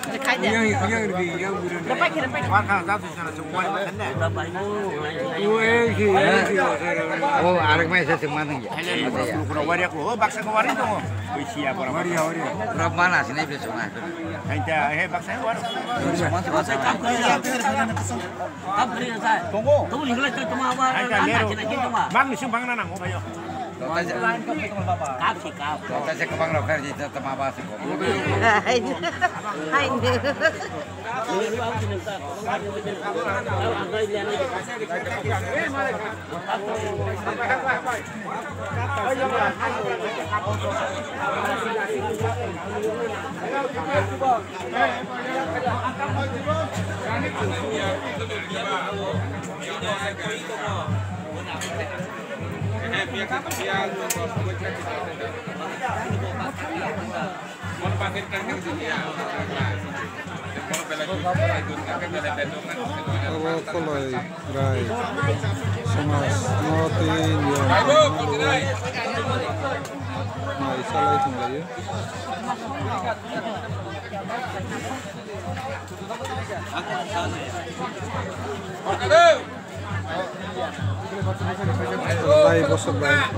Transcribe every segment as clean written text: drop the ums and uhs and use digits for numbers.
그냥 이렇게 얘기하고 이러네. 와카 나도 있잖아. 좀 많이 맞았네. Oh, arek mah saya cuma nih. Kulo wariaku, baksa ko wari dong. Usia para Waria. Berapa mana sini bisa cuma? Kaita baksa ko wari. Tunggu. Tunggu nih kalau cuma awal. Bang nisung bang nanang mo kayo. Kap sih kap. Kita cek ke Bang Roker di tempat apa sih? Hai. Kalau kolai rai sama ngotin ya. Nah, salah itu nggak ya? Baik, bos baik.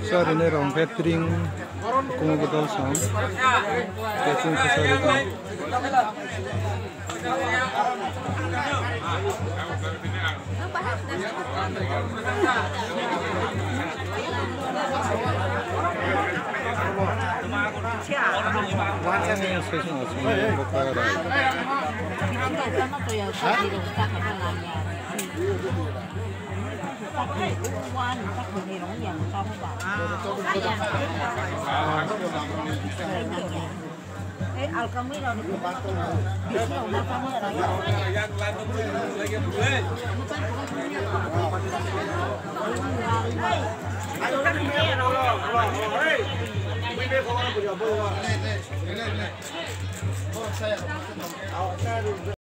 Sorry nih rom catering kung betul sam catering sorry itu Al camino di una camera.